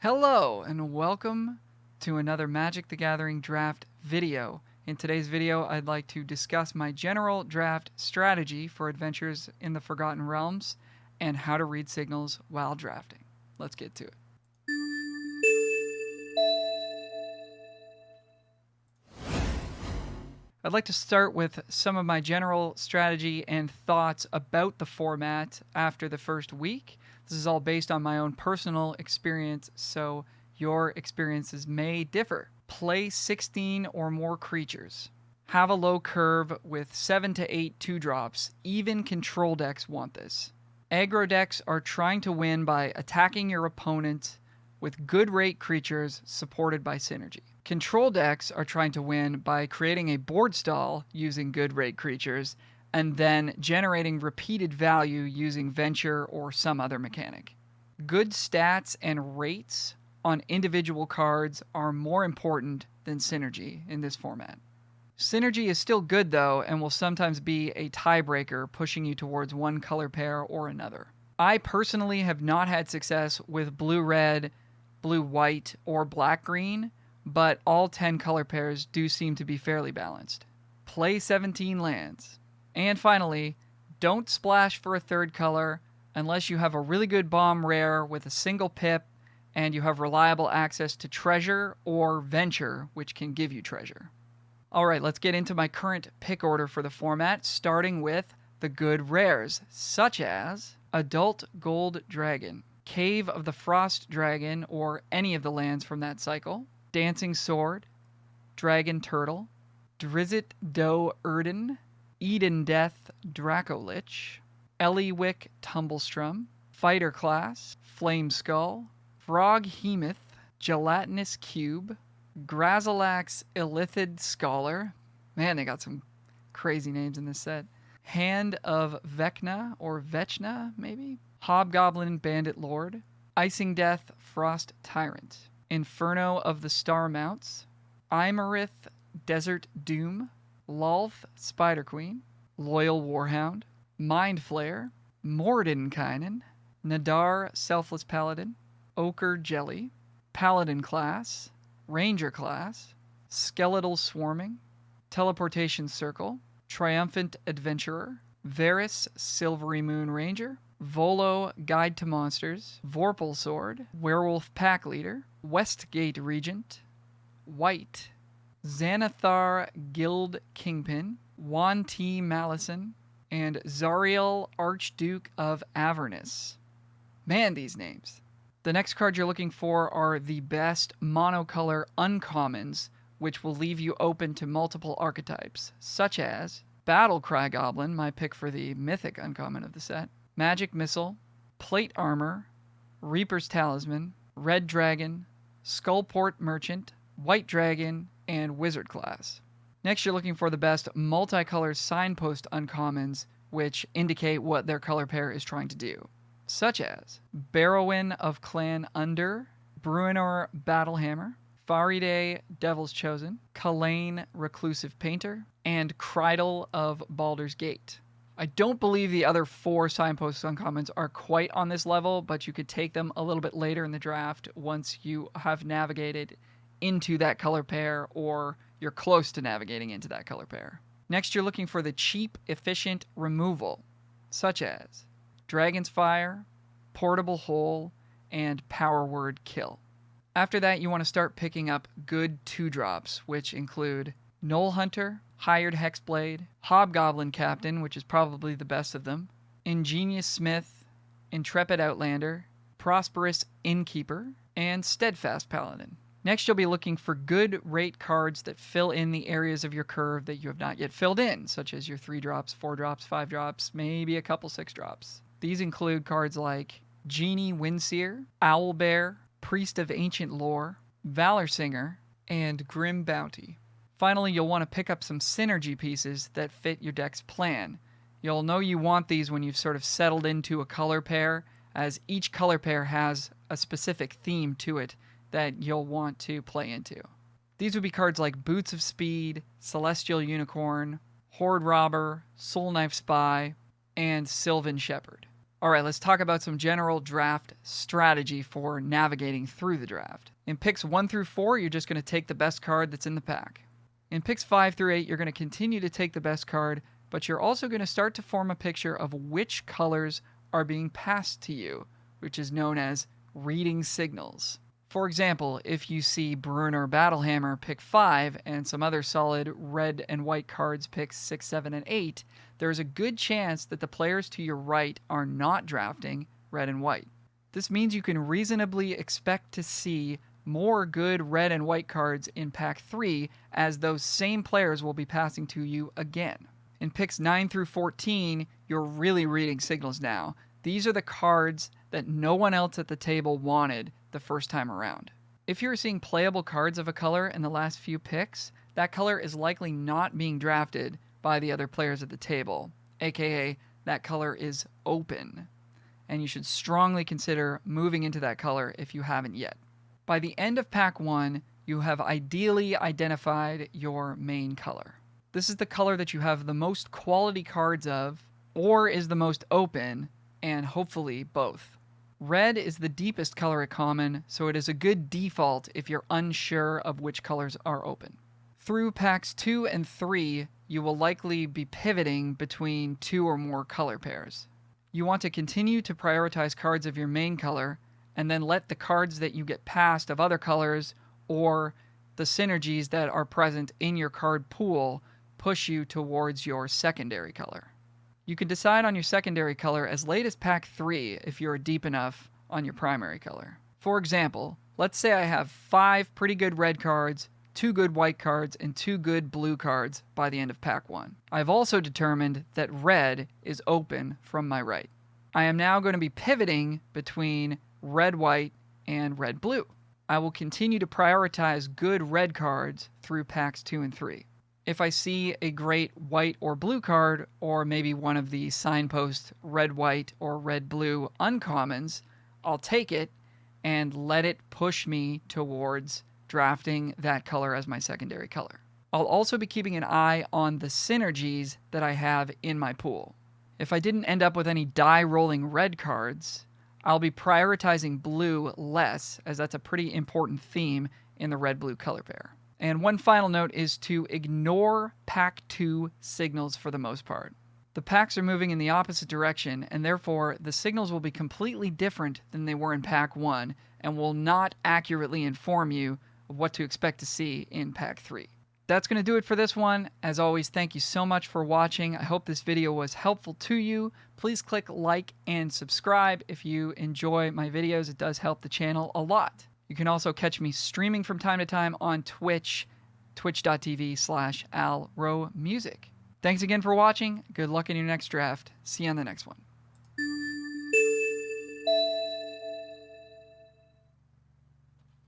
Hello and welcome to another Magic the Gathering draft video. In today's video, I'd like to discuss my general draft strategy for adventures in the Forgotten Realms and how to read signals while drafting. Let's get to it. I'd like to start with some of my general strategy and thoughts about the format after the first week. This is all based on my own personal experience, so your experiences may differ. Play 16 or more creatures. Have a low curve with 7 to 8 2-drops. Even control decks want this. Aggro decks are trying to win by attacking your opponent with good rate creatures supported by synergy. Control decks are trying to win by creating a board stall using good rate creatures and then generating repeated value using venture or some other mechanic. Good stats and rates on individual cards are more important than synergy in this format. Synergy is still good though and will sometimes be a tiebreaker pushing you towards one color pair or another. I personally have not had success with blue-red, blue-white, or black-green, but all 10 color pairs do seem to be fairly balanced. Play 17 lands. And finally, don't splash for a third color unless you have a really good bomb rare with a single pip and you have reliable access to treasure or venture, which can give you treasure. Alright, let's get into my current pick order for the format, starting with the good rares, such as Adult Gold Dragon, Cave of the Frost Dragon, or any of the lands from that cycle, Dancing Sword, Dragon Turtle, Drizzt Doe Erden, Eden Death Dracolich, Eliwick Tumblestrum, Fighter Class, Flame Skull, Froghemoth, Gelatinous Cube, Grazilax Illithid Scholar. Man, they got some crazy names in this set. Hand of Vecna, or Vechna, maybe? Hobgoblin Bandit Lord, Icing Death Frost Tyrant, Inferno of the Star Mounts, Imarith Desert Doom, Lolth Spider Queen, Loyal Warhound, Mind Flayer, Mordenkainen, Nadar Selfless Paladin, Ochre Jelly, Paladin Class, Ranger Class, Skeletal Swarming, Teleportation Circle, Triumphant Adventurer, Varys Silvery Moon Ranger, Volo Guide to Monsters, Vorpal Sword, Werewolf Pack Leader, Westgate Regent, White, Xanathar Guild Kingpin, Juan T. Malison, and Zariel Archduke of Avernus. Man, these names. The next card you're looking for are the best monocolor uncommons, which will leave you open to multiple archetypes, such as Battlecry Goblin, my pick for the mythic uncommon of the set, Magic Missile, Plate Armor, Reaper's Talisman, Red Dragon, Skullport Merchant, White Dragon, and Wizard Class. Next, you're looking for the best multicolor Signpost uncommons, which indicate what their color pair is trying to do, such as Barrowin of Clan Under, Bruenor Battlehammer, Faride Devil's Chosen, Kalane Reclusive Painter, and Cridle of Baldur's Gate. I don't believe the other 4 Signpost uncommons are quite on this level, but you could take them a little bit later in the draft once you have navigated into that color pair or you're close to navigating into that color pair. Next, you're looking for the cheap, efficient removal, such as Dragon's Fire, Portable Hole, and Power Word Kill. After that, you want to start picking up good 2-drops, which include Knoll Hunter, Hired Hexblade, Hobgoblin Captain, which is probably the best of them, Ingenious Smith, Intrepid Outlander, Prosperous Innkeeper, and Steadfast Paladin. Next, you'll be looking for good rate cards that fill in the areas of your curve that you have not yet filled in, such as your 3-drops, 4-drops, 5-drops, maybe a couple 6-drops. These include cards like Genie Windseer, Owlbear, Priest of Ancient Lore, Valor Singer, and Grim Bounty. Finally, you'll want to pick up some synergy pieces that fit your deck's plan. You'll know you want these when you've sort of settled into a color pair, as each color pair has a specific theme to it that you'll want to play into. These would be cards like Boots of Speed, Celestial Unicorn, Horde Robber, Soul Knife Spy, and Sylvan Shepherd. All right, let's talk about some general draft strategy for navigating through the draft. In picks 1 through 4, you're just going to take the best card that's in the pack. In picks 5 through 8, you're going to continue to take the best card, but you're also going to start to form a picture of which colors are being passed to you, which is known as reading signals. For example, if you see Bruner Battlehammer pick 5 and some other solid red and white cards pick 6, 7, and 8, there's a good chance that the players to your right are not drafting red and white. This means you can reasonably expect to see more good red and white cards in pack 3, as those same players will be passing to you again. In picks 9 through 14, you're really reading signals now. These are the cards that no one else at the table wanted the first time around. If you're seeing playable cards of a color in the last few picks, that color is likely not being drafted by the other players at the table, aka that color is open, and you should strongly consider moving into that color if you haven't yet. By the end of pack 1, you have ideally identified your main color. This is the color that you have the most quality cards of, or is the most open, and hopefully both. Red is the deepest color at common, so it is a good default if you're unsure of which colors are open. Through packs 2 and 3, you will likely be pivoting between 2 or more color pairs. You want to continue to prioritize cards of your main color, and then let the cards that you get passed of other colors or the synergies that are present in your card pool push you towards your secondary color. You can decide on your secondary color as late as pack 3 if you're deep enough on your primary color. For example, let's say I have 5 pretty good red cards, 2 good white cards, and 2 good blue cards by the end of pack 1. I've also determined that red is open from my right. I am now going to be pivoting between red-white and red-blue. I will continue to prioritize good red cards through packs 2 and 3. If I see a great white or blue card, or maybe one of the Signpost red-white or red-blue uncommons, I'll take it and let it push me towards drafting that color as my secondary color. I'll also be keeping an eye on the synergies that I have in my pool. If I didn't end up with any die-rolling red cards, I'll be prioritizing blue less, as that's a pretty important theme in the red-blue color pair. And one final note is to ignore pack 2 signals for the most part. The packs are moving in the opposite direction, and therefore the signals will be completely different than they were in pack 1 and will not accurately inform you of what to expect to see in pack 3. That's going to do it for this one. As always, thank you so much for watching. I hope this video was helpful to you. Please click like and subscribe if you enjoy my videos. It does help the channel a lot. You can also catch me streaming from time to time on Twitch, twitch.tv/alromusic. Thanks again for watching. Good luck in your next draft. See you on the next one.